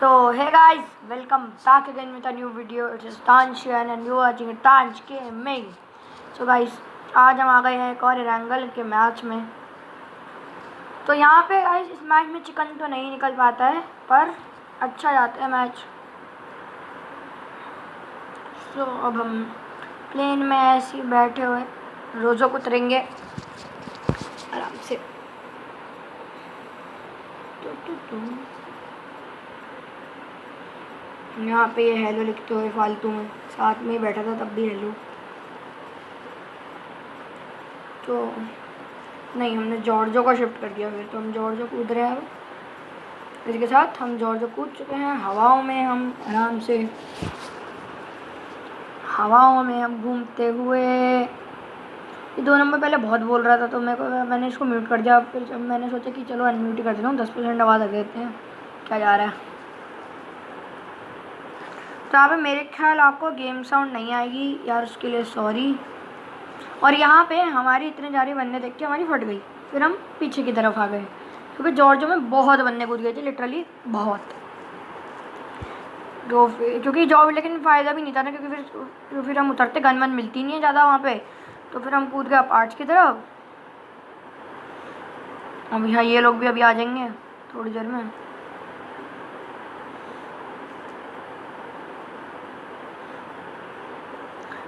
So hey guys, welcome back again with a new video. It is Tansh here and you are watching Tansh Gaming. So guys, आज हम आ गए हैं एक और रैंगल के match में। तो यहाँ पे गाइस इस मैच में चिकन तो नहीं निकल पाता है पर अच्छा जाता है मैच। सो अब हम प्लेन में ऐसे ही बैठे हुए रोज़ों को उतरेंगे आराम से। यहाँ पे ये हेलो लिखते हुए फालतू में साथ में ही बैठा था तब भी हेलो। तो नहीं, हमने जॉर्जो को शिफ्ट कर दिया। फिर तो हम जॉर्जो कूद रहे हैं। अब इसके साथ हम जॉर्जो कूद चुके हैं हवाओं में। हम आराम से हवाओं में हम घूमते हुए। ये 2 नंबर पहले बहुत बोल रहा था तो मैंने इसको म्यूट कर दिया। फिर जब मैंने सोचा कि चलो अनम्यूट ही कर देता हूँ, 10% आवाज़ आ देते हैं क्या जा रहा है। तो यहाँ पे मेरे ख्याल आपको गेम साउंड नहीं आएगी यार, उसके लिए सॉरी। और यहाँ पे हमारी इतने सारे बंदे देख के हमारी फट गई। फिर हम पीछे की तरफ आ गए क्योंकि जॉर्जो में बहुत बंदे कूद गए थे, लिटरली बहुत। तो क्योंकि जॉब लेकिन फ़ायदा भी नहीं था ना, क्योंकि फिर हम उतरते गन वन मिलती नहीं है ज़्यादा वहाँ पे। तो फिर हम कूद गए पार्ट्स की तरफ। अब यहाँ ये लोग भी अभी आ जाएंगे थोड़ी देर में।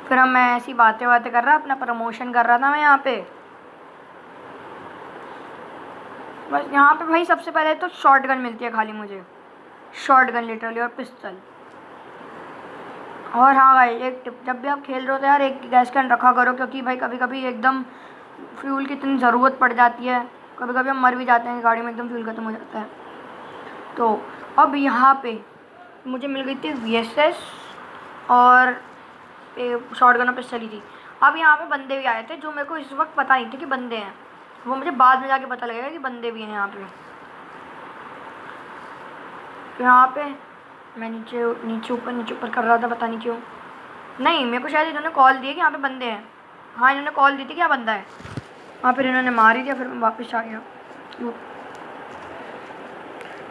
फिर हम मैं ऐसी बातें कर रहा, अपना प्रमोशन कर रहा था मैं यहाँ पे। बस यहाँ पे भाई सबसे पहले तो शॉर्ट गन मिलती है खाली मुझे, शॉर्ट गन लिटरली, और पिस्तल। और हाँ भाई एक टिप, जब भी आप खेल रहे हो तो यार एक गैस कैन रखा करो, क्योंकि भाई कभी कभी एकदम फ्यूल की इतनी ज़रूरत पड़ जाती है। कभी कभी हम मर भी जाते हैं, गाड़ी में एकदम फ्यूल खत्म हो जाता है। तो अब यहाँ पे मुझे मिल गई थी VSS और शॉर्ट गन पे चली थी। अब यहाँ पे बंदे भी आए थे जो मेरे को इस वक्त पता नहीं थे कि बंदे हैं। वो मुझे बाद में जाके पता लगेगा कि बंदे भी हैं यहाँ पे। तो यहाँ पे मैं नीचे ऊपर कर रहा था, पता नहीं क्यों। नहीं, मेरे को शायद इन्होंने कॉल दिया कि यहाँ पे बंदे हैं। हाँ, इन्होंने कॉल दी थी कि यहाँ बंदा है। हाँ, फिर इन्होंने मार ही दिया। फिर मैं वापस आ गया।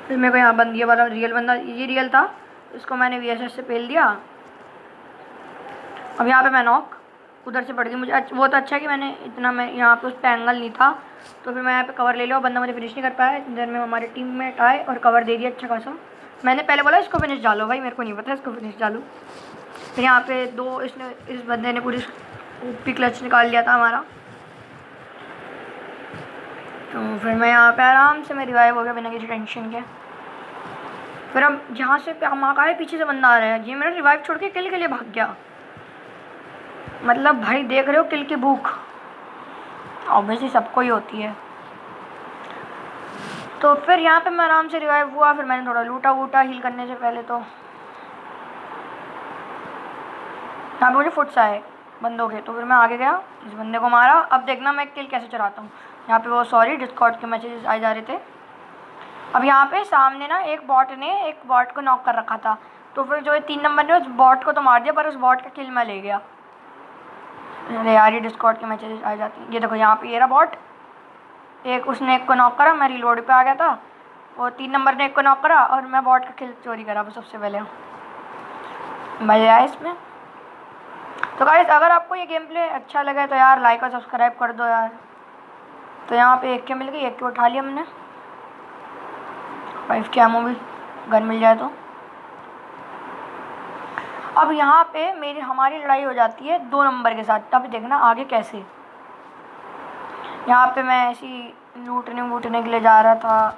फिर मेरे को यहाँ बंदी वाला रियल बंदा, ये रियल था, इसको मैंने VSS से पेल दिया। अब यहाँ पे मैं नॉक उधर से पड़ गई। मुझे वो तो अच्छा है कि मैंने इतना, मैं यहाँ पे उस पर एंगल नहीं था तो फिर मैं यहाँ पे कवर ले लिया। बंदा मुझे फिनिश नहीं कर पाया। इधर में हमारे टीममेट आए और कवर दे दिया अच्छा खासा। मैंने पहले बोला इसको फिनिश डालो, भाई मेरे को नहीं पता इसको फिनिश डालो। फिर यहाँ पे इस बंदे ने पूरी पी क्लच निकाल लिया था हमारा। तो फिर मैं यहाँ पे आराम से मैं रिवाइव हो गया बिना किसी टेंशन के। फिर अब जहाँ से हम आ गए, पीछे से बंदा आ रहा है, ये मेरा रिवाइव छोड़ के किल के लिए भाग गया। मतलब भाई देख रहे हो किल की भूख ऑब्वियसली सबको ही होती है। तो फिर यहाँ पे मैं आराम से रिवाइव हुआ। फिर मैंने थोड़ा लूटा वूटा हील करने से पहले। तो यहाँ पे मुझे फुट्स आए बंदों के, तो फिर मैं आगे गया, इस बंदे को मारा। अब देखना मैं किल कैसे चढ़ाता हूँ। यहाँ पे वो सॉरी डिस्कॉर्ड के मैसेजेस आए जा रहे थे। अब यहाँ पे सामने ना एक बॉट को नॉक कर रखा था। तो फिर जो 3 नंबर ने उस बॉट को तो मार दिया, पर उस बॉट का किल मैं ले गया। अरे यार, ये डिस्कॉर्ड के मैसेजेस आ जाते हैं। ये देखो यहाँ पे ये रहा बॉट, उसने एक को नॉक करा, मैं रिलोड पे आ गया था। और 3 नंबर ने एक को नॉक करा और मैं बॉट का किल चोरी करा सबसे पहले। मज़ा आया इसमें। तो गाइस अगर आपको ये गेम प्ले अच्छा लगा तो यार लाइक और सब्सक्राइब कर दो यार। तो यहाँ पे एक के मिल गई, एक के उठा लिया हमने। 5 के एमओ भी गन मिल जाए तो। अब यहाँ पे हमारी लड़ाई हो जाती है 2 नंबर के साथ। तब देखना आगे कैसे। यहाँ पे मैं ऐसी लूटने के लिए जा रहा था,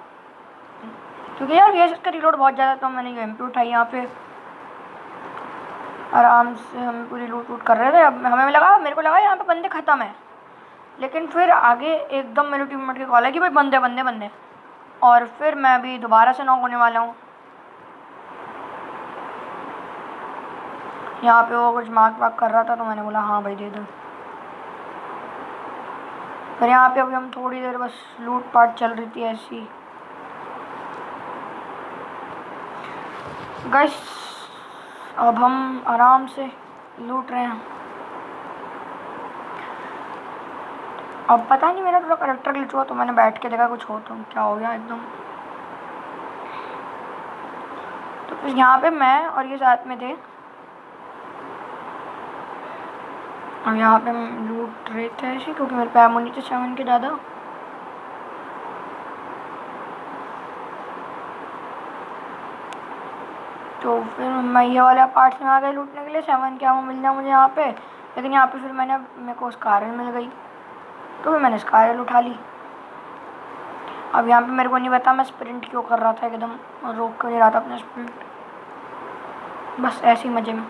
क्योंकि यार VSS का रिलोड बहुत ज़्यादा, तो मैंने MP उठाई। यहाँ पे आराम से हम पूरी लूट कर रहे थे। अब मेरे को लगा यहाँ पे बंदे ख़त्म है, लेकिन फिर आगे एकदम मेरे टीममेट की कॉल है कि भाई बंदे। और फिर मैं अभी दोबारा से नॉक होने वाला हूँ। यहाँ पे वो कुछ मार्क वाक कर रहा था तो मैंने बोला हाँ भाई दे दो। फिर यहाँ पे अभी हम थोड़ी देर बस लूट पाट चल रही थी ऐसी। गाइस अब हम आराम से लूट रहे हैं। अब पता नहीं मेरा थोड़ा करेक्टर ग्लिच हुआ तो मैंने बैठ के देखा कुछ हो तो क्या हो गया एकदम। तो यहाँ पे मैं और ये साथ में थे। और यहाँ पे हम लूट रहे थे ऐसे, क्योंकि मेरे पे एमो नहीं थे 7 के ज़्यादा। तो फिर मैं ये वाले पार्ट्स में आ गए लूटने के लिए, 7 के एमो मिल जाए मुझे यहाँ पे। लेकिन यहाँ पे फिर मेरे को स्कारल मिल गई, तो फिर मैंने स्कारल उठा ली। अब यहाँ पे मेरे को नहीं पता मैं स्प्रिंट क्यों कर रहा था, एकदम रोक कर रहा था अपना स्प्रिंट, बस ऐसे ही मज़े में।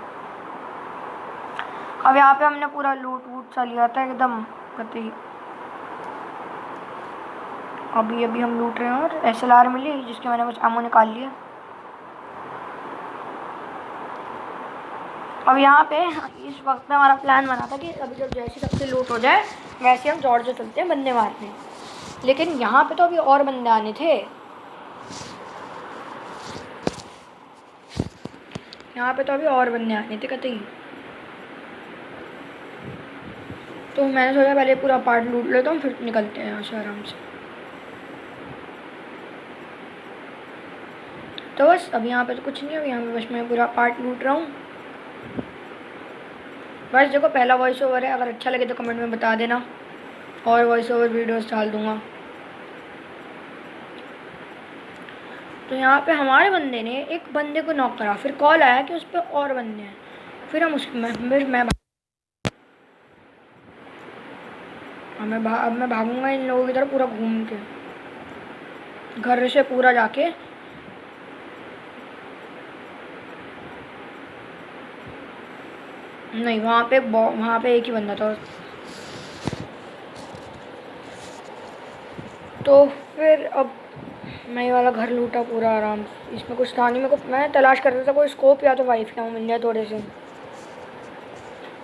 अब यहाँ पे हमने पूरा लूट वूट सा लिया था एकदम कतई। अभी हम लूट रहे हैं और SLR मिली जिसके मैंने कुछ एमो निकाल लिया। अब यहाँ पे इस वक्त में हमारा प्लान बना था कि अभी जब जैसे सबसे लूट हो जाए वैसे हम जॉर्ज चलते हैं बंदे मारने। लेकिन यहाँ पे तो अभी और बंदे आने थे, यहाँ पे तो अभी और बंदे आने थे कतई। तो मैंने सोचा पहले पूरा पार्ट लूट लेता हूँ फिर निकलते हैं यहाँ से आराम से। तो बस अब यहाँ पे तो कुछ नहीं है, यहाँ पे बस मैं पूरा पार्ट लूट रहा हूँ। बस देखो पहला वॉइस ओवर है, अगर अच्छा लगे तो कमेंट में बता देना और वॉइस ओवर वीडियोस डाल दूँगा। तो यहाँ पे हमारे बंदे ने एक बंदे को नॉक करा, फिर कॉल आया कि उस पर और बंदे हैं। फिर हम अब मैं भागूंगा इन लोगों की तरफ पूरा घूम के, घर से पूरा जाके। नहीं, वहाँ पे एक ही बंदा था। तो फिर अब मैं ये वाला घर लूटा पूरा आराम से, इसमें कुछ था नहीं। मैं तलाश कर रहा था कोई स्कोप या तो वाइफ का मिल जाए थोड़े से।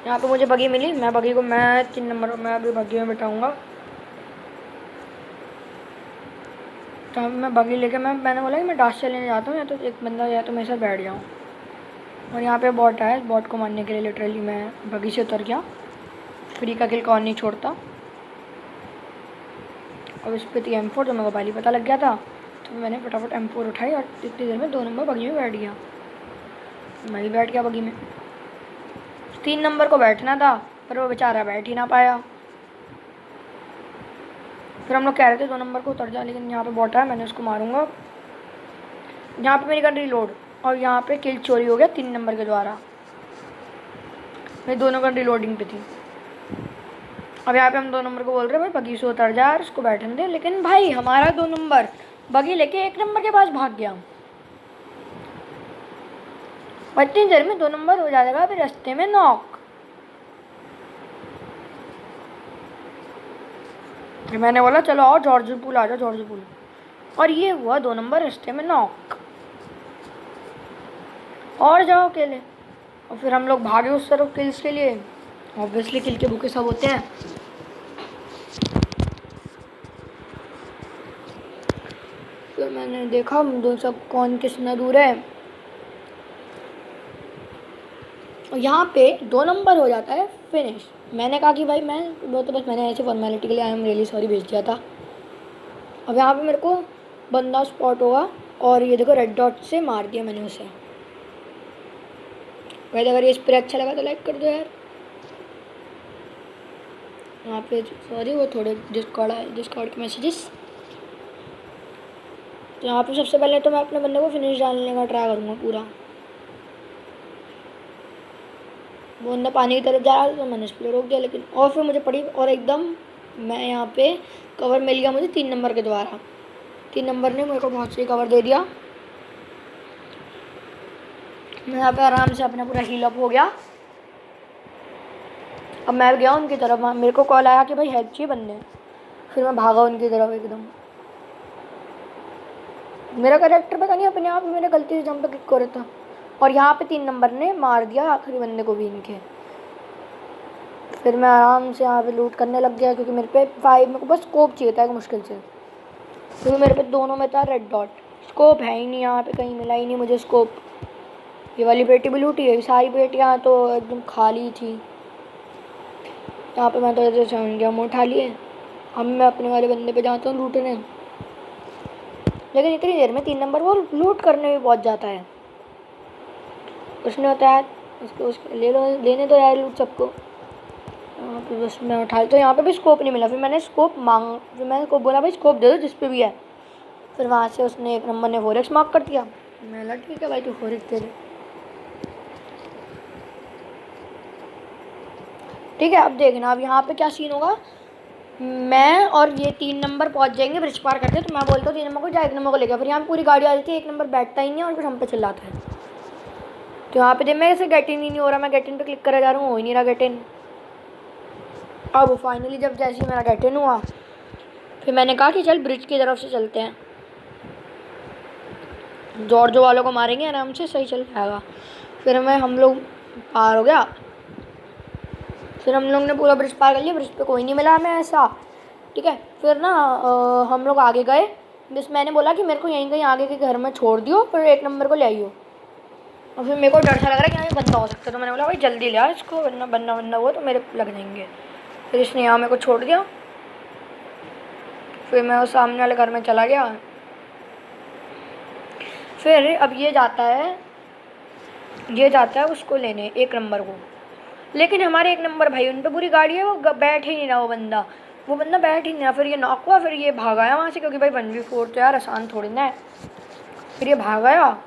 यहाँ पे मुझे बगी मिली, मैं 3 नंबर में अभी बगी में बिठाऊँगा। तो मैं बगी लेके मैंने बोला कि मैं डाश से लेने जाता हूँ, या तो एक बंदा या तो मेरे साथ बैठ जाऊँ। और यहाँ पे बॉट आया, बॉट को मारने के लिए लिटरली मैं बगी से उतर गया। फ्री का किल कौन नहीं छोड़ता। और उस पर थी M4, तो मेरे को पहले पता लग गया था, तो मैंने फटाफट M4 उठाई और इतनी देर में 2 नंबर बगी में बैठ गया। मैं भी बैठ गया बगी में। 3 नंबर को बैठना था पर वो बेचारा बैठ ही ना पाया। फिर हम लोग कह रहे थे 2 नंबर को उतर जा, लेकिन यहाँ पे बॉट है, मैंने उसको मारूंगा। यहाँ पे मेरी गन रिलोड, और यहाँ पे किल चोरी हो गया 3 नंबर के द्वारा। मेरी दोनों गन रिलोडिंग पे थी। अब यहाँ पे हम 2 नंबर को बोल रहे हैं भाई बगी से उतर जा और उसको बैठने दे, लेकिन भाई हमारा 2 नंबर बगी लेके 1 नंबर के पास भाग गया। और इतनी देर में 2 नंबर हो जाएगा, फिर रास्ते में नॉक। मैंने बोला चलो आओ जॉर्ज पूल आ जाओ, जॉर्ज पूल। और ये हुआ 2 नंबर रास्ते में नॉक। और जाओ अकेले। और फिर हम लोग भागे उस तरफ किल्स के लिए। ऑब्वियसली किल के भूखे सब होते हैं। फिर मैंने देखा दो सब कौन कितना दूर है। और यहाँ पे 2 नंबर हो जाता है फिनिश। मैंने कहा कि भाई वो तो बस मैंने ऐसे फॉर्मेलिटी के लिए आई एम रियली सॉरी भेज दिया था। अब यहाँ पे मेरे को बंदा स्पॉट होगा और ये देखो रेड डॉट से मार दिया मैंने उसे। वैसे अगर ये स्प्रे अच्छा लगा तो लाइक कर दो यार। यहाँ पे सॉरी वो थोड़े डिस्कॉर्ड के मैसेजेस। तो यहाँ पे सबसे पहले तो मैं अपने बंदे को फिनिश डालने का ट्राई करूँगा पूरा। वो बंदा पानी की तरफ जा रहा था तो मैंने स्प्रे रोक दिया, लेकिन और फिर मुझे पड़ी और एकदम मैं यहाँ पे कवर मिल गया मुझे 3 नंबर के द्वारा। 3 नंबर ने मेरे को बहुत सही कवर दे दिया। मैं यहाँ पे आराम से अपना पूरा हील अप हो गया। अब मैं गया उनकी तरफ, मेरे को कॉल आया कि भाई हेल्प चाहिए बंदे। फिर मैं भागा उनकी तरफ एकदम। मेरा कैरेक्टर पता नहीं अपने आप मैंने गलती से जंप क्लिक कर था और यहाँ पे 3 नंबर ने मार दिया आखिरी बंदे को भी इनके। फिर मैं आराम से यहाँ पे लूट करने लग गया, क्योंकि मेरे को बस स्कोप चाहिए था एक मुश्किल से, क्योंकि मेरे पे दोनों में था रेड डॉट। स्कोप है ही नहीं यहाँ पे, कहीं मिला ही नहीं मुझे स्कोप। ये वाली पेटी भी लूटी है, सारी पेटियाँ तो एकदम खाली थी। यहाँ पे मैं तो ऐसे समझ गया मुँह उठा लिए। अब मैं अपने वाले बंदे पे जाता हूँ लूटने, लेकिन इतनी देर में 3 नंबर वो लूट करने भी पहुँच जाता है। उसने होता है उसको उसको ले लो, लेने दो यार लूट सबको। यहाँ पे बस मैं उठा तो यहाँ पे भी स्कोप नहीं मिला। फिर मैंने स्कोप बोला भाई स्कोप दे दो जिस पे भी है। फिर वहाँ से उसने एक नंबर ने 4x मार्क कर दिया। मैं बोला ठीक है भाई तू 4x दे दे। ठीक है अब देखना अब यहाँ पे क्या सीन होगा। मैं और ये 3 नंबर पहुँच जाएंगे ब्रिज पार करके। तो मैं बोलता हूँ 3 नंबर को जा 1 नंबर को लेकर। फिर यहाँ पे पूरी गाड़ी आ जाती है, 1 नंबर बैठता ही नहीं है और फिर हम पे चिल्लाता है। तो यहाँ पे देख मैं ऐसे गेट इन ही नहीं हो रहा। मैं गेट इन पे क्लिक करे जा रहा हूँ, हो ही नहीं रहा गेट इन। अब फाइनली जब जैसे ही मेरा गेट इन हुआ फिर मैंने कहा कि चल ब्रिज की तरफ से चलते हैं, जॉर्जो वालों को मारेंगे आराम से, सही चल जाएगा। फिर हम लोग पार हो गया। फिर हम लोग ने पूरा ब्रिज पार कर लिया। ब्रिज पे कोई नहीं मिला हमें ऐसा। ठीक है फिर ना हम लोग आगे गए। बस मैंने बोला कि मेरे को यहीं कहीं आगे के घर में छोड़ दियो, फिर 1 नंबर को ले आइयो। और फिर मेरे को डर सा लग रहा है कि यहाँ ये बंदा हो सकता है। तो मैंने बोला भाई जल्दी ले आ इसको, वरना बंदा हुआ तो मेरे लग जाएंगे। फिर इसने यहाँ मेरे को छोड़ दिया। फिर मैं उस सामने वाले घर में चला गया। फिर अब ये जाता है उसको लेने 1 नंबर को। लेकिन हमारे 1 नंबर भाई उन पर पूरी गाड़ी है, वो बैठ ही नहीं रहा। वो बंदा बैठ ही नहीं रहा। फिर ये नॉक हुआ। फिर ये भाग आया वहाँ से, क्योंकि भाई 1v4 तो यार आसान थोड़ी ना है। फिर ये भाग आया और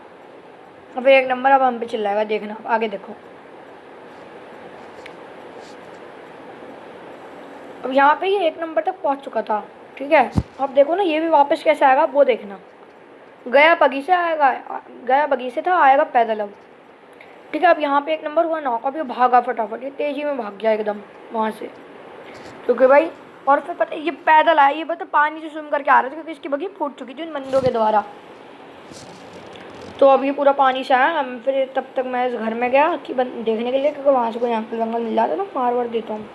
फिर 1 नंबर अब हम पे चिल्लाएगा। देखना आगे देखो। अब यहाँ पे ये 1 नंबर तक पहुँच चुका था। ठीक है अब देखो ना ये भी वापस कैसे आएगा वो देखना। गया बगी से था, आएगा पैदल अब। ठीक है अब यहाँ पे 1 नंबर हुआ नॉक। अब ये भागा फटाफट, ये तेज़ी में भाग गया एकदम वहाँ से, क्योंकि भाई और फिर पता ये पैदल आया। ये पता पानी से स्विम करके आ रहा था, क्योंकि इसकी बगी फूट चुकी थी उन बंदों के द्वारा। तो अब ये पूरा पानी से आया। फिर तब तक मैं इस घर में गया कि देखने के लिए, क्योंकि वहाँ से कोई एंगल वंगल मिल जाता तो मार वार देता हूँ।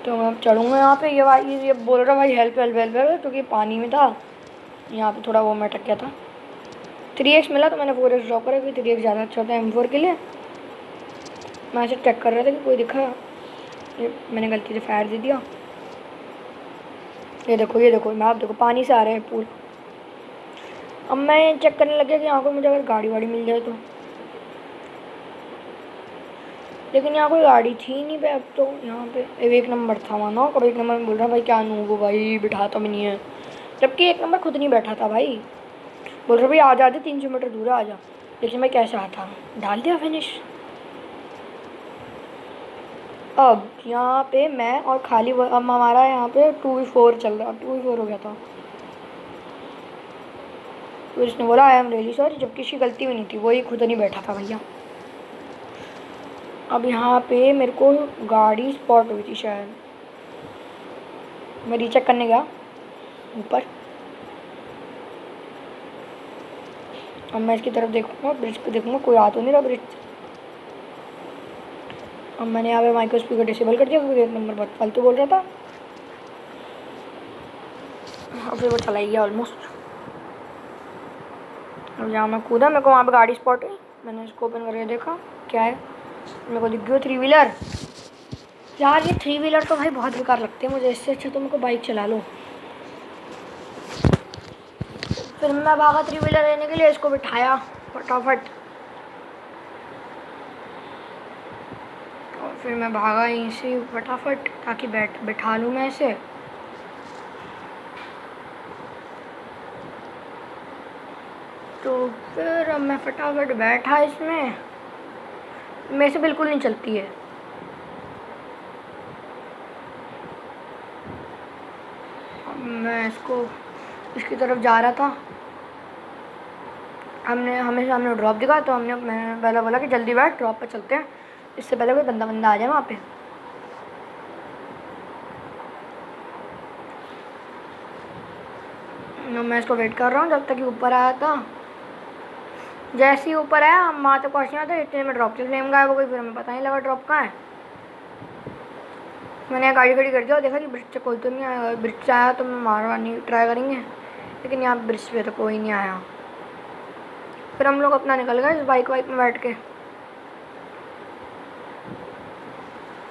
तो मैं अब चढ़ूँगा यहाँ पे। ये बोल रहा भाई हेल्प, क्योंकि पानी में था। यहाँ पे थोड़ा वो मैं अटक गया था। 3x मिला तो मैंने 4x ड्रॉप करा, क्योंकि 3x ज़्यादा अच्छा होता है M4 के लिए। मैं ऐसे चेक कर रहा था कि कोई दिखा। ये मैंने गलती से फायर दे दिया। ये देखो मैं आप देखो पानी से आ रहे हैं पूल। अब मैं चेक करने लग गया कि यहाँ को मुझे अगर गाड़ी वाड़ी मिल जाए तो। लेकिन यहाँ कोई गाड़ी थी नहीं पे। अब तो यहाँ पे 1 नंबर था वहाँ ना। कब 1 नंबर में बोल रहा भाई क्या नूबो भाई बिठाता भी नहीं है, जबकि 1 नंबर खुद नहीं बैठा था भाई। बोल रहा भाई आ जा 300 मीटर दूर आ जा। लेकिन मैं कैसे आता, डाल दिया फिनिश। अब यहाँ पे मैं और खाली अब हमारा यहाँ पे 2v4 चल रहा, 2v4 हो गया था। तो इसने बोला आई एम रियली सॉरी, जबकि इसकी गलती भी नहीं थी, वही खुद नहीं बैठा था भैया। अब यहाँ पे मेरे को गाड़ी स्पॉट हुई थी शायद। मैं रीचेक करने गया ऊपर। अब मैं इसकी तरफ देखूँगा, ब्रिज पे देखूँगा कोई आ तो नहीं रहा ब्रिज। अब मैंने यहाँ पे माइक्रो स्पीकर डिसेबल कर दिया, क्योंकि 1 नंबर बहुत फालतू बोल रहा था। और फिर वो चला ही गया ऑलमोस्ट। अब जहाँ मैं कूदा मेरे को वहाँ पे गाड़ी स्पॉट हुई। मैंने इसको ओपन करके देखा क्या है, मेरे को दिख गया 3 व्हीलर। यार ये 3 व्हीलर तो भाई बहुत बेकार लगते हैं मुझे, इससे अच्छा तो मेरे को बाइक चला लो। फिर मैं भागा 3 व्हीलर लेने के लिए, इसको बिठाया फटाफट। और फिर मैं भागा यहीं से फटाफट ताकि बैठा लूँ मैं इसे। तो फिर अब मैं फटाफट बैठा इसमें। मेरे से बिल्कुल नहीं चलती है। अब मैं इसकी तरफ जा रहा था। हमें सामने ड्रॉप दिखा, तो मैंने पहले बोला कि जल्दी बैठ, ड्रॉप पर चलते हैं, इससे पहले कोई बंदा आ जाए वहाँ पे। मैं इसको वेट कर रहा हूँ जब तक कि ऊपर आया था। जैसे ही ऊपर आया हम वहाँ तक पहुँचना था, इतने में ड्रॉप की फ्लेम गायब हो गई। फिर हमें पता नहीं लगा ड्रॉप कहाँ है। मैंने गाड़ी खड़ी कर दिया और देखा कि ब्रिज से कोई तो नहीं आया। ब्रिज से आया तो मारवानी ट्राई करेंगे, लेकिन यहाँ ब्रिज पे तो कोई नहीं आया। फिर हम लोग अपना निकल गए इस बाइक में बैठ के।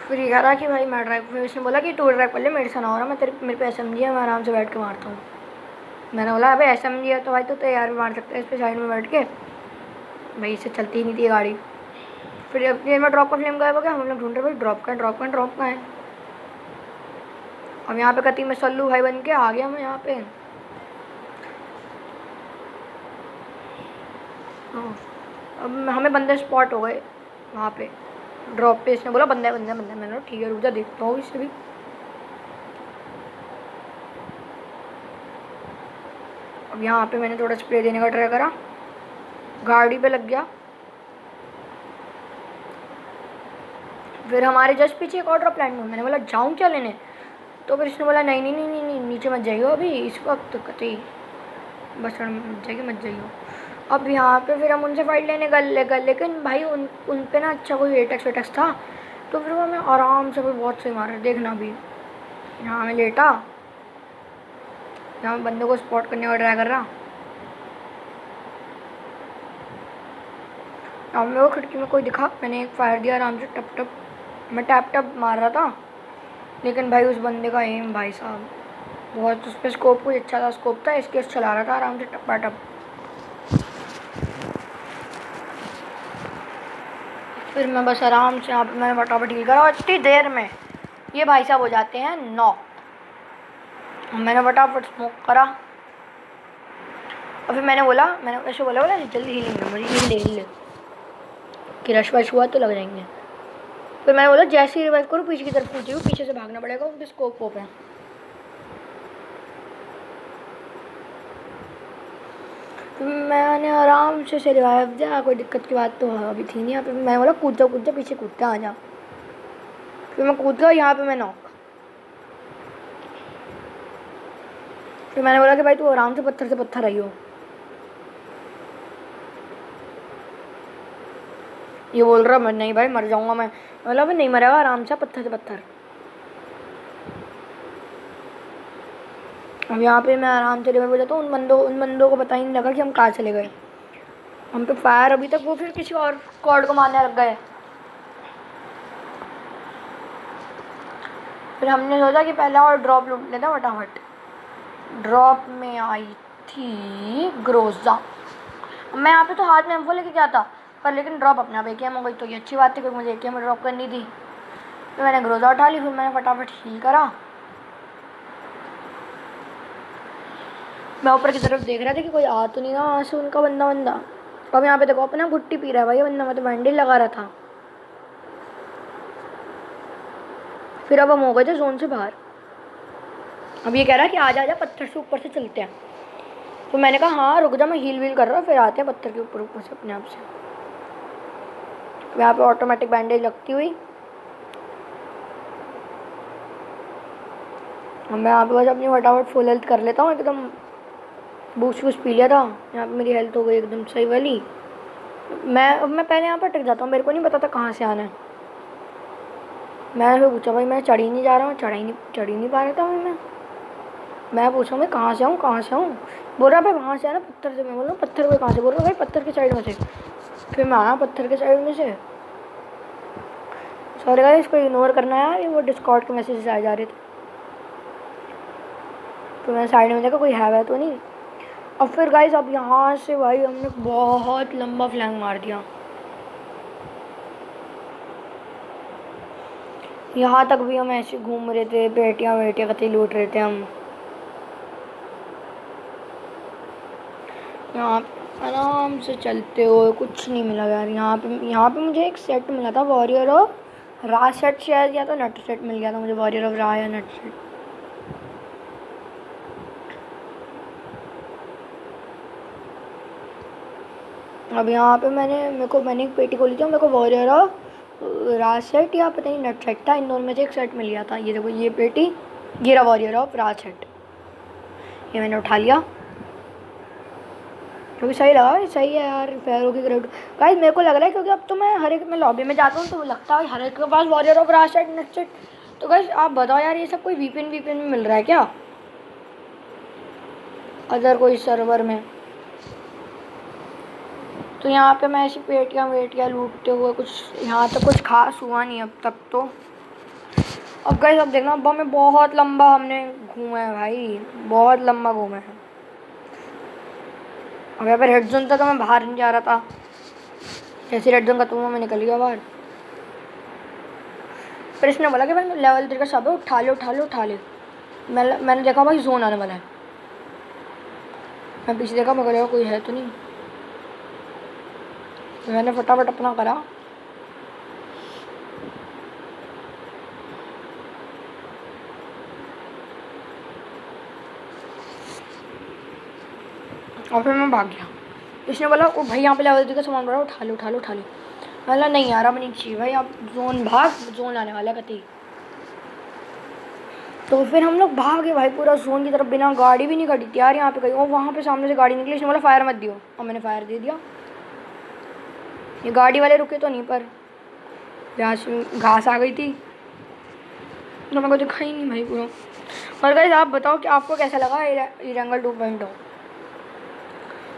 फिर ये कह रहा कि भाई मैं ड्राइव, फिर इसने बोला कि टू ड्राइव कर ले, मेरे से ना हो रहा, मेरे पे SMG है, मैं आराम से बैठ के मारता हूँ। मैंने बोला अबे SMG है तो भाई तो तैयार भी मार सकते हैं इस पर साइड में बैठ के। भाई इससे चलती ही नहीं थी गाड़ी। फिर अब देर में ड्रॉप का फ्लेम गायब हो गया। हम लोग ढूंढ रहे भाई ड्रॉप का है। अब यहाँ पे कती में सल्लू भाई बन के आ गया मैं यहाँ पे। हाँ, अब हमें बंदे स्पॉट हो गए वहाँ पे ड्रॉप पे। इसने बोला बंदा मैंने बोला ठीक है रुक जा देखता हूँ इससे भी। अब यहाँ पे मैंने थोड़ा स्प्रे देने का ट्राई करा, गाड़ी पे लग गया। फिर हमारे जस्ट पीछे एक और ड्रॉप लैंड हुआ। मैंने बोला जाऊँ क्या लेने, तो फिर इसने बोला नहीं नीचे मत जाइयो अभी इस वक्त कतई, बस जाइए मत जाइयो। अब यहाँ पे फिर हम उनसे फाइट लेने गए लेकिन भाई उन पे ना अच्छा कोई एटेक्स था, तो फिर वो हमें आराम से कोई बहुत सही मारा। देखना भी यहाँ मैं लेटा, यहाँ बंदे को स्पॉट करने का ट्राई कर रहा। अब मेरे को खिड़की में कोई दिखा, मैंने एक फायर दिया आराम से टप मैं टैप मार रहा था। लेकिन भाई उस बंदे का एम भाई साहब बहुत, उस पर स्कोप कुछ अच्छा था, स्कोप था SKS चला रहा था आराम से टप। फिर मैं बस आराम से यहाँ पे मैंने फटाफट हील करा और इतनी देर में ये भाई साहब हो जाते हैं नॉक। मैंने फटाफट स्मोक करा और फिर मैंने ऐसे बोला जल्दी हीलिंग दे मुझे, हील ले कि रश वश हुआ तो लग जाएंगे। फिर मैंने बोला जैसे ही रिवाइव करूँ पीछे की तरफ पूछी हूँ, पीछे से भागना पड़ेगा, उनके स्कोप है। फिर मैंने आराम से रिवाइव दिया, कोई दिक्कत की बात तो अभी थी नहीं यहाँ पे। मैं बोला कूद जा पीछे कूदते आ जा। फिर मैं कूद गया, यहाँ पे मैं नॉक। फिर मैंने बोला कि भाई तू आराम से पत्थर से पत्थर आई हो। ये बोल रहा मैं नहीं भाई मर जाऊंगा मैं। बोला भाई नहीं मरेगा, आराम से पत्थर से पत्थर। अब यहाँ पे मैं आराम से रिवाइव हो जाता हूँ। उन बंदों को पता ही नहीं लगा कि हम कहाँ चले गए। हम पे फायर अभी तक, वो फिर किसी और स्क्वाड को मारने लग गए। फिर हमने सोचा कि पहला और ड्रॉप लूट लेता फटाफट। ड्रॉप में आई थी ग्रोजा। मैं यहाँ पे तो हाथ में M4 लेके गया था, पर लेकिन ड्रॉप अपने आप AKM हो गई, तो ये अच्छी बात है क्योंकि मुझे AKM में ड्रॉप करनी थी। तो मैंने ग्रोजा उठा ली, फिर मैंने फटाफट हील करा। मैं ऊपर की तरफ देख रहा था कि कोई आ तो नहीं रहा वहाँ से उनका बंदा। अब यहाँ पे देखो अपना घुट्टी पी रहा है भाई बंदा, मैं तो बैंडेज लगा रहा था। फिर अब हम हो गए थे जोन से बाहर। अब ये कह रहा है कि आजा पत्थर से ऊपर से चलते हैं। तो मैंने कहा हाँ रुक जा, मैं हील कर रहा हूँ, फिर आते हैं पत्थर के ऊपर से अपने आप से। यहाँ पे ऑटोमेटिक बैंडेज लगती हुई मैं यहाँ पे बस अपनी फटाफट फुल हेल्थ कर लेता हूँ एकदम। बूस्ट पी लिया था, यहाँ पे मेरी हेल्थ हो गई एकदम सही वाली। मैं पहले यहाँ पर टिक जाता हूँ, मेरे को नहीं पता था कहाँ से आना है। मैंने फिर पूछा भाई मैं चढ़ ही नहीं जा रहा हूँ, चढ़ ही नहीं पा रहा था मैं पूछा मैं कहाँ से आऊँ। बोल रहा भाई वहाँ से आना पत्थर से। मैं बोल रहा हूँ पत्थर पे कहाँ से, बोल रहा भाई पत्थर के साइड में से। फिर मैं आया पत्थर के साइड में से। सॉरी गाइस, इसको इग्नोर करना है यार, ये वो डिस्कॉर्ड के मैसेजेस आ जा रहे थे। तो मैं साइड में देखा कोई है तो नहीं। और फिर गाइस अब यहाँ से भाई हमने बहुत लंबा फ्लैंग मार दिया। यहाँ तक भी हम ऐसे घूम रहे थे, पेटियाँ कतई लूट रहे थे हम। यहाँ आराम से चलते हुए कुछ नहीं मिला यार। यहाँ पे मुझे एक सेट मिला था वॉरियर ऑफ रा सेट शायद, या तो नट सेट मिल गया था मुझे, वॉरियर ऑफ रा या नट सेट। अब यहाँ पे मैंने एक पेटी खोली थी, मेरे को वॉरियर ऑफ रा सेट या पता नहीं नट सेट था, इन दोनों में से एक सेट मिल गया था। ये देखो ये पेटी, ये रहा वॉरियर ऑफ रा सेट, ये मैंने उठा लिया क्योंकि सही लगा। सही है यार, फेयरों की ग्रेड गाइस मेरे को लग रहा है, क्योंकि अब तो मैं हर एक में लॉबी में जाता हूँ तो लगता है हर एक के पास वॉरियर ऑफ रा सेट नट सेट। तो गाइस आप बताओ यार, ये सब कोई वीपीएन में मिल रहा है क्या अदर कोई सर्वर में? तो यहाँ पे मैं ऐसी पेटियाँ लूटते हुए कुछ यहाँ तक कुछ खास हुआ नहीं अब तक तो। अब गाइस अब देखना, अब हमें बहुत लंबा हमने घूमा है भाई, बहुत लंबा घूमे हैं। अब यहाँ पर रेड जोन था तो मैं बाहर नहीं जा रहा था, जैसे रेड जोन खत्म हुआ मैं निकल गया बाहर। फिर इसने बोला कि भाई लेवल 3 का सब है, उठा ले उठा ले उठा ले। मैंने देखा भाई जोन आने वाला है, मैं पीछे देखा, मगर कोई है तो नहीं। मैंने फटाफट अपना करा। और फिर मैं भाग गया। इसने बोला ओ भाई यहाँ पे लेवल 3 का सामान पड़ा, उठा लो उठा लो उठा लो। बोला नहीं यार अब नहीं चाहिए भाई, अब जोन भाग, जोन आने वाला है कतई। तो फिर हम लोग भागे भाई पूरा जोन की तरफ, बिना गाड़ी भी नहीं खड़ी थी यार यहाँ पे कहीं। और वहाँ पे सामने से गाड़ी निकली, इसने बोला फायर मत दियो, और मैंने फायर दे दिया। ये गाड़ी वाले रुके तो नहीं, पर यहाँ से घास आ गई थी तो मेरे को दिखा ही नहीं भाई पूरा। और गाइस आप बताओ कि आपको कैसा लगा इरेंगल 2.0।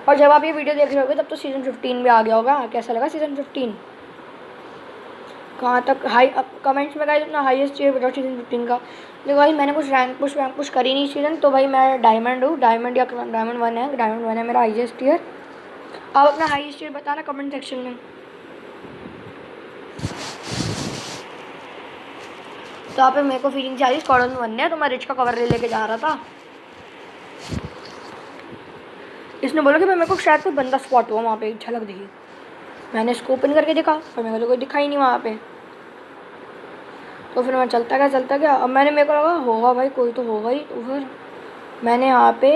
और जब आप ये वीडियो देख रहे होगे तब तो सीज़न 15 भी आ गया होगा। कैसा लगा सीज़न 15, कहाँ तक हाई, अब कमेंट्स में गाइस अपना हाईएस्ट चीयर बताओ सीज़न 15 का। देखो भाई मैंने कुछ रैंक पुश करी नहीं सीज़न, तो भाई मैं डायमंड हूँ, डायमंड या डायमंड 1 है, डायमंड 1 है मेरा हाईएस्ट टीयर। आप अपना हाईएस्ट टीयर बताना कमेंट सेक्शन में। तो यहाँ पे मेरे को फीलिंग चाहिए स्क्वाड्रन 1 है, तो मैं रिच का कवर लेके जा रहा था। इसने बोला कि मेरे को शायद कोई बंदा स्पॉट हुआ वहाँ पे, एक झलक दिखी। मैंने इसको ओपन करके देखा पर मेरे को तो कोई दिखा ही नहीं वहाँ पे। तो फिर मैं चलता गया। अब मेरे को लगा होगा भाई कोई तो होगा ही। तो फिर मैंने यहाँ पे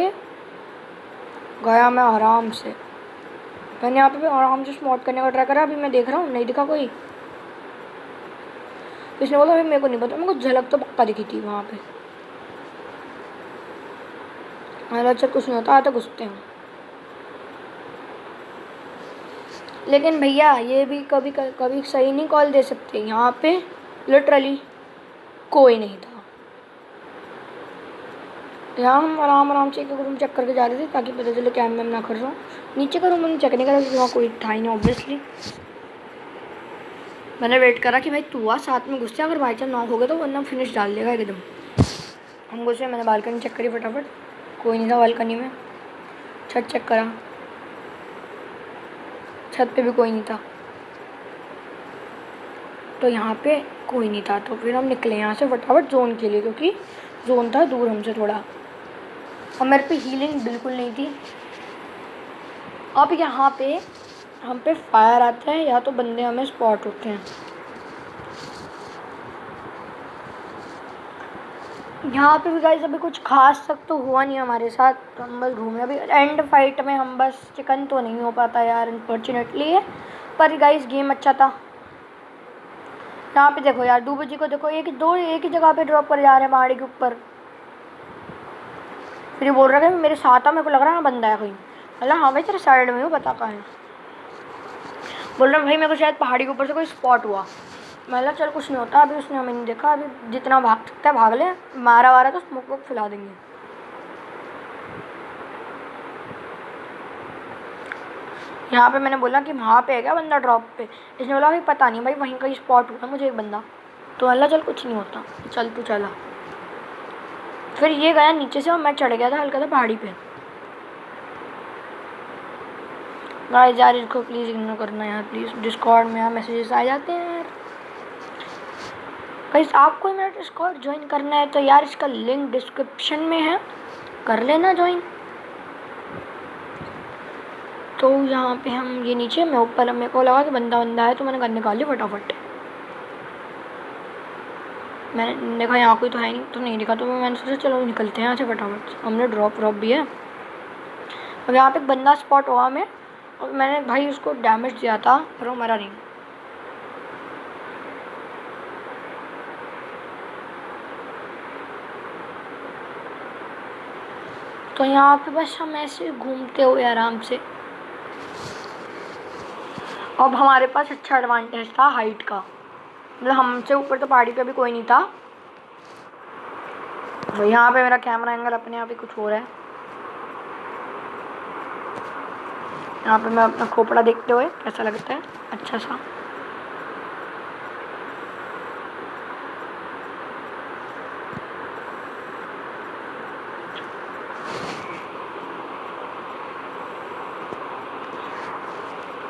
गया, मैं आराम से स्पॉट करने का ट्राई करा। अभी मैं देख रहा हूँ नहीं दिखा कोई। इसने बोला भाई मेरे को नहीं पता, मेरे को झलक तो पक्का दिखी थी वहाँ पे। अच्छा कुछ नहीं होता, आते घुसते हैं। लेकिन भैया ये भी कभी कभी सही नहीं कॉल दे सकते। यहाँ पे लिटरली कोई नहीं था। यहाँ हम आराम से एक रूम चेक करके जा रहे थे ताकि पता चले कैम में ना कर रहा हूँ। नीचे का रूम मैंने चेक नहीं करा क्योंकि वहाँ कोई था ही नहीं ऑब्वियसली। मैंने वेट करा कि भाई तू आ साथ में घुसते, अगर बाई चांस नॉक हो गया तो वरना फिनिश डाल देगा एकदम। हम घुसे, मैंने बालकनी चेक करी फटाफट, कोई नहीं था बालकनी में। छत चेक करा, छत पे भी कोई नहीं था। तो यहाँ पे कोई नहीं था। तो फिर हम निकले यहाँ से फटाफट जोन के लिए, क्योंकि जोन था दूर हमसे थोड़ा और मेरे पे हीलिंग बिल्कुल नहीं थी। अब यहाँ पे हम पे फायर आता है या तो बंदे हमें स्पॉट होते हैं। यहाँ पे भी गाइस अभी कुछ खास तक तो हुआ नहीं हमारे साथ, तो हम बस घूमे। अभी एंड फाइट में हम बस चिकन तो नहीं हो पाता यार अनफॉर्चुनेटली है, पर गाइस गेम अच्छा था। यहाँ पे देखो यार डूबे जी को देखो, एक ही जगह पे ड्रॉप कर जा रहे हैं पहाड़ी के ऊपर। फिर ये बोल रहा है कि मेरे साथ आ, मेरे को लग रहा है बंदा है कोई। मतलब हाँ भाई तेरे साइड में हूँ, बता कहाँ है। बोल रहा भाई मेरे को शायद पहाड़ी के ऊपर से कोई स्पॉट हुआ। मतलब चल कुछ नहीं होता, अभी उसने हमें नहीं देखा, अभी जितना भाग सकता है भाग ले, मारा वारा तो स्मोक वोक फैला देंगे। यहाँ पे मैंने बोला कि वहाँ पे है क्या बंदा ड्रॉप पे। इसने बोला भाई पता नहीं भाई वहीं कहीं स्पॉट हुआ मुझे एक बंदा। तो अल्लाह चल कुछ नहीं होता, चल तू चला। फिर ये गया नीचे से और मैं चढ़ गया था हल्का सा पहाड़ी पे। गाइस यार इसको प्लीज़ इग्नोर करना यार प्लीज़, डिस्कॉर्ड में यार मैसेजेस आ जाते हैं यार। गाइस आपको मेरा डिस्कॉर्ड ज्वाइन करना है तो यार इसका लिंक डिस्क्रिप्शन में है, कर लेना ज्वाइन। तो यहाँ पे हम ये नीचे, मैं ऊपर, मेरे को लगा कि बंदा है तो मैंने गन निकाल ली फटाफट। मैंने देखा यहाँ कोई तो है नहीं, तो नहीं दिखा, तो मैंने सोचा चलो निकलते हैं यहाँ से फटाफट। हमने ड्रॉप भी है। अब यहाँ पे एक बंदा स्पॉट हुआ हमें और मैंने भाई उसको डैमेज दिया था पर वो मरा नहीं। तो यहाँ पे बस हम ऐसे घूमते हुए आराम से। अब हमारे पास अच्छा एडवांटेज था हाइट का, मतलब हमसे ऊपर तो पहाड़ी पे भी कोई नहीं था। तो यहाँ पे मेरा कैमरा एंगल अपने आप ही कुछ हो रहा है। यहाँ पे मैं अपना खोपड़ा देखते हुए कैसा लगता है अच्छा सा।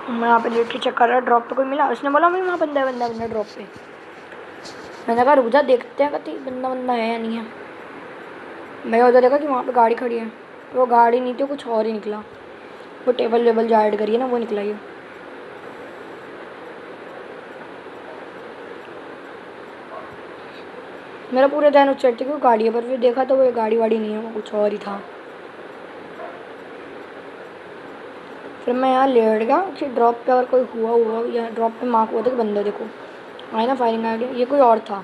मैं यहाँ पे लेट के चेक कर रहा, ड्रॉप पे कोई मिला। उसने बोला मैं वहाँ बंदा है, बंदा बंदा ड्रॉप पे। मैंने कहा रुक जा देखते हैं कहीं बंदा बंदा है या नहीं है। मैं उधर देखा कि वहाँ पे गाड़ी खड़ी है, तो वो गाड़ी नहीं थी, कुछ और ही निकला। वो टेबल वेबल जो ऐड करी है ना, वो निकला ये। मेरा पूरा ध्यान उस चढ़ती कि गाड़ी है, पर फिर देखा तो वो गाड़ी वाड़ी नहीं है, वो कुछ और ही था। फिर मैं यहाँ लेट गया कि ड्रॉप पे अगर कोई हुआ या ड्रॉप पे मार्क हुआ था कि बंदा देखो आए ना फायरिंग आइडिया, ये कोई और था।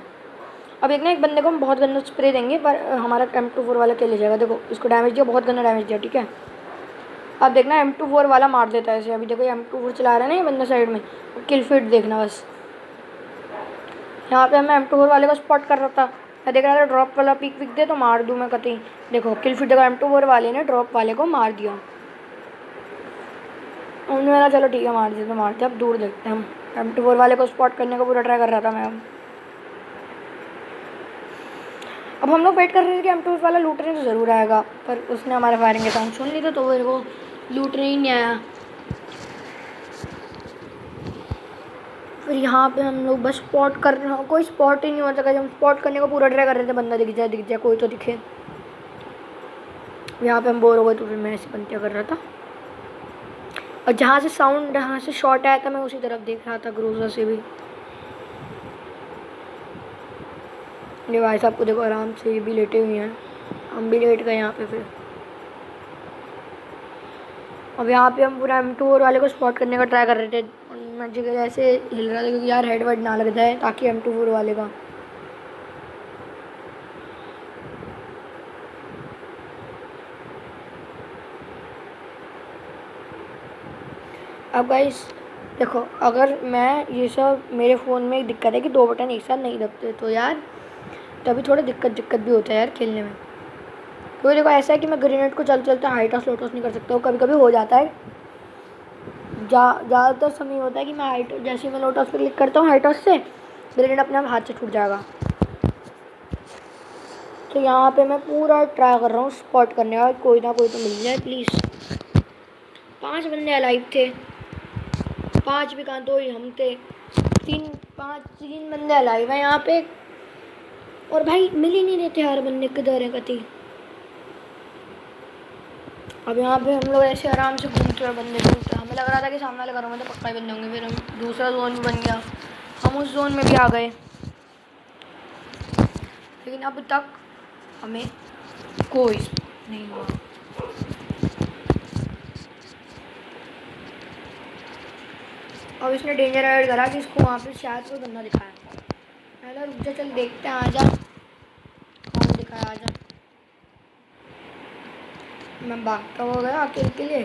अब एक बंदे को हम बहुत गंदा स्प्रे देंगे, पर हमारा M24 वाला किल ले जाएगा। देखो इसको डैमेज दिया, बहुत गंदा डैमेज दिया, ठीक है। अब देखना M24 वाला मार देता है इसे। अभी देखो M24 चला रहा है ना ये बंदा साइड में, किल फीड देखना बस। यहाँ पे मैं M24 वाले को स्पॉट कर रहा था, मैं देख रहा था ड्रॉप वाला पिक विक दे तो मार दूँ मैं कहीं। देखो किल फीड देखो, M24 वाले ने ड्रॉप वाले को मार दिया। उन्होंने बोला चलो ठीक है मार दिया तो मार दिया, अब दूर देखते हैं हम। M24 वाले को स्पॉट करने का पूरा ट्राई कर रहा था मैं। अब हम लोग वेट कर रहे थे कि M24 वाला लूटने तो ज़रूर आएगा, पर उसने हमारे फायरिंग के साउंड सुन ली तो मेरे को लूटने ही नहीं आया। फिर यहाँ पे हम लोग बस स्पॉट कर रहे हैं, कोई स्पॉट ही नहीं होता। हम स्पॉट करने का पूरा ट्राई कर रहे थे, बंदा दिख जाए कोई तो दिखे। यहाँ पे हम बोर हो गए तो फिर मैं ऐसी बंतियाँ कर रहा था, और जहाँ से साउंड, जहाँ से शॉट आया था मैं उसी तरफ देख रहा था, ग्रोजा से भी। ये भाई साहब को देखो आराम से, ये भी लेटे हुए हैं, हम भी लेट गए यहाँ पे। फिर अब यहाँ पे हम पूरा M24 वाले को स्पॉट करने का ट्राई कर रहे थे। मैं जगह ऐसे हिल रहा था क्योंकि यार हेड वेड ना लग जाए, ताकि M24 वाले का। अब गाइस देखो, अगर मैं ये सब, मेरे फ़ोन में एक दिक्कत है कि 2 बटन एक साथ नहीं दबते, तो यार तभी थोड़ा दिक्कत भी होता है यार खेलने में। क्योंकि देखो ऐसा है कि मैं ग्रेनेड को चलते हाई टॉस लो टॉस नहीं कर सकता हूँ, कभी कभी हो जाता है। ज़्यादातर समय होता है कि मैं जैसे ही मैं लो टॉस पर क्लिक करता हूँ हाई टॉस से, ग्रेनेड अपने आप हाथ से छूट जाएगा। तो यहाँ पे मैं पूरा ट्राई कर रहा हूँ स्पॉट करने का, कोई ना कोई तो मिल जाए प्लीज़। 5 बंदे अलाइव थे, 5 भी कहाँ, 2 ही हम थे। 3 बंदे अलाइव हैं यहाँ पे, और भाई मिल ही नहीं रहते यार बंदे, किधर है कति। अब यहाँ पे हम लोग ऐसे आराम से घूमते और बंदे ढूंढते, हमें लग रहा था कि सामने वाले घरों में तो पक्का ही बंदे होंगे। फिर हम दूसरा जोन भी बन गया, हम उस जोन में भी आ गए, लेकिन अब तक हमें कोई नहीं हुआ। अब इसने डेंजर ऐड करा कि इसको वहाँ पे शायद कोई बंदा दिखाया। पहले रुक जा, चल देखते हैं, आजा कौन दिखाया, आजा। मैं भागता हुआ गया अकेले के लिए,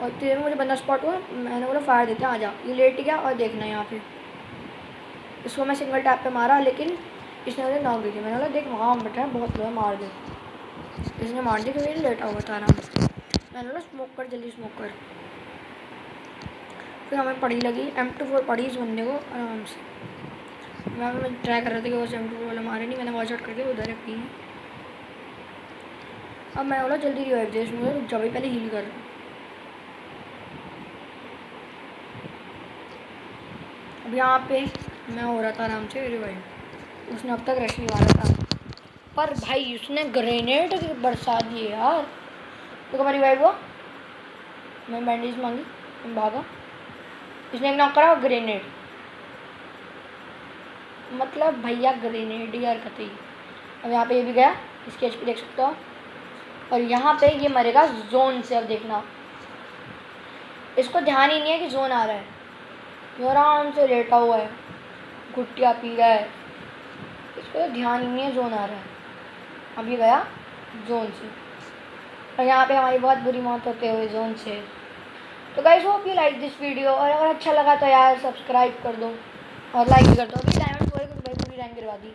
और तेरे में मुझे बंदा स्पॉट हुआ, मैंने बोला फायर देते हैं, आजा। ये लेट गया, और देखना यहाँ पे इसको मैं सिंगल टैप पे मारा, लेकिन इसने मुझे नॉक दी थी। मैंने बोला देख वहाँ बैठा है, बहुत लोग मार दे। इसने मार दी क्योंकि लेटा हुआ था आराम से। मैंने बोला स्मोक कर, जल्दी स्मोक कर। फिर हमें पड़ी लगी, M24 पड़ी इस बंदे को आराम से। मैं ट्राई कर रहा था कि वो M24 वाला मारे नहीं, मैंने वॉच आउट करके उधर रखी है। अब मैं बोला जल्दी रिवाइव दे, इसमें रुक जा भाई, पहले हील कर। अब यहाँ पे मैं हो रहा था आराम से रिवाइव, उसने अब तक रश नहीं मारा था, पर भाई उसने ग्रेनेड बरसा दिए यार। तो कब रिवाइव हुआ, मैं बैंडेज मांगी, मैं भागा, इसने एक नॉक करा ग्रेनेड, मतलब भैया ग्रेनेड यार कतई। अब यहाँ पे ये भी गया, इसकी HP देख सकते हो, और यहाँ पे ये मरेगा जोन से। अब देखना, इसको ध्यान ही नहीं है कि जोन आ रहा है, ये आराम से लेटा हुआ है, गुट्टियाँ पी रहा है, इसको ध्यान ही नहीं है जोन आ रहा है। अब ये गया जोन से, और यहाँ पे हमारी बहुत बुरी मौत होते हुए जोन से। तो guys hope you like this video, और अगर अच्छा लगा तो यार सब्सक्राइब कर दो और लाइक भी कर दो। अभी डायमंड 4 की भाई पूरी रैंक गिरवा दी।